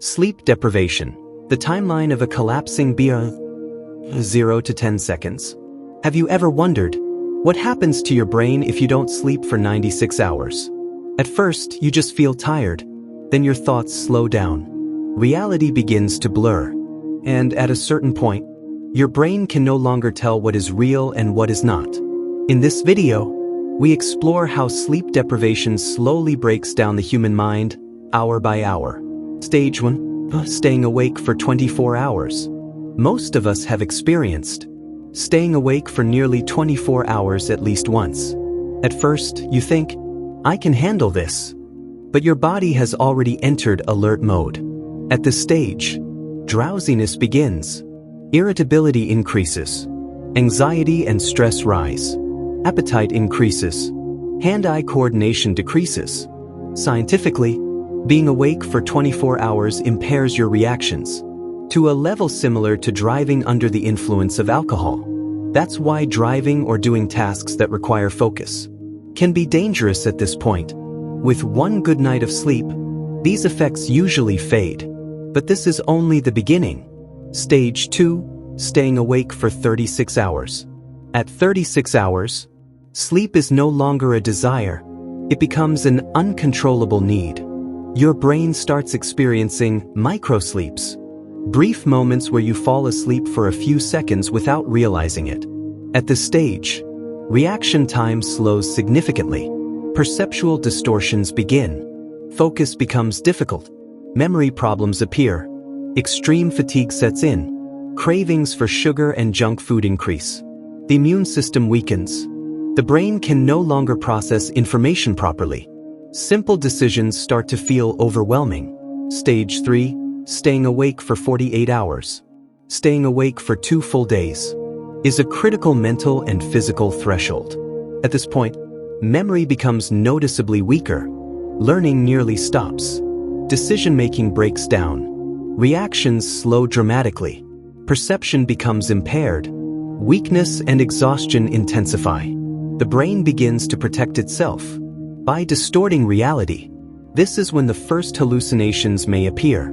Sleep deprivation. The timeline of a collapsing BR 0 to 10 seconds. Have you ever wondered what happens to your brain if you don't sleep for 96 hours? At first, you just feel tired. Then your thoughts slow down. Reality begins to blur. And at a certain point, your brain can no longer tell what is real and what is not. In this video, we explore how sleep deprivation slowly breaks down the human mind, hour by hour. Stage 1. Staying awake for 24 hours. Most of us have experienced staying awake for nearly 24 hours at least once. At first, you think, I can handle this. But your body has already entered alert mode. At this stage, drowsiness begins. Irritability increases. Anxiety and stress rise. Appetite increases. Hand-eye coordination decreases. Scientifically, being awake for 24 hours impairs your reactions to a level similar to driving under the influence of alcohol. That's why driving or doing tasks that require focus can be dangerous at this point. With one good night of sleep, these effects usually fade. But this is only the beginning. Stage 2. Staying awake for 36 hours. At 36 hours, sleep is no longer a desire. It becomes an uncontrollable need. Your brain starts experiencing microsleeps, brief moments where you fall asleep for a few seconds without realizing it. At this stage, reaction time slows significantly. Perceptual distortions begin. Focus becomes difficult. Memory problems appear. Extreme fatigue sets in. Cravings for sugar and junk food increase. The immune system weakens. The brain can no longer process information properly. Simple decisions start to feel overwhelming. Stage 3. Staying awake for 48 hours. Staying awake for 2 full days is a critical mental and physical threshold. At this point, memory becomes noticeably weaker. Learning nearly stops. Decision-making breaks down. Reactions slow dramatically. Perception becomes impaired. Weakness and exhaustion intensify. The brain begins to protect itself by distorting reality. This is when the first hallucinations may appear.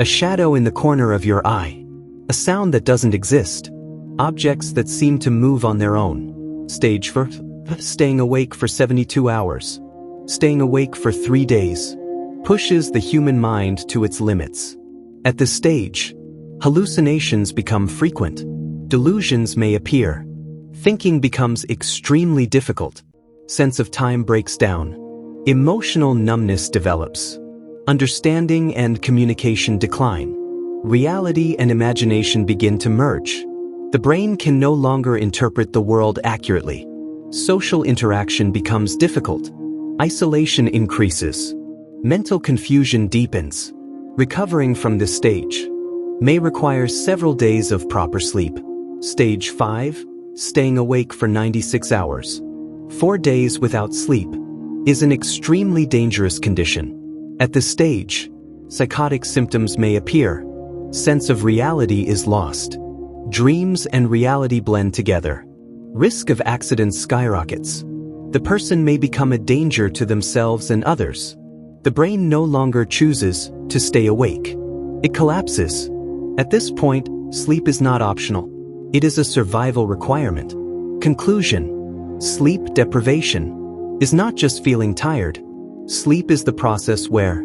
A shadow in the corner of your eye. A sound that doesn't exist. Objects that seem to move on their own. Stage 4. Staying awake for 72 hours. Staying awake for 3 days pushes the human mind to its limits. At this stage, hallucinations become frequent. Delusions may appear. Thinking becomes extremely difficult. Sense of time breaks down. Emotional numbness develops. Understanding and communication decline. Reality and imagination begin to merge. The brain can no longer interpret the world accurately. Social interaction becomes difficult. Isolation increases. Mental confusion deepens. Recovering from this stage may require several days of proper sleep. Stage 5. Staying awake for 96 hours. 4 days without sleep is an extremely dangerous condition. At this stage, psychotic symptoms may appear. Sense of reality is lost. Dreams and reality blend together. Risk of accidents skyrockets. The person may become a danger to themselves and others. The brain no longer chooses to stay awake. It collapses. At this point, sleep is not optional. It is a survival requirement. Conclusion. Sleep deprivation is not just feeling tired. Sleep is the process where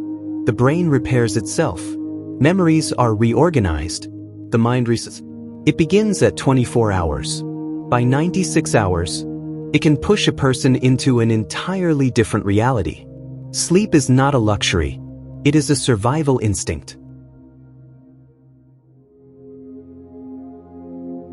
the brain repairs itself. Memories are reorganized. The mind resets. It begins at 24 hours. By 96 hours, it can push a person into an entirely different reality. Sleep is not a luxury. It is a survival instinct.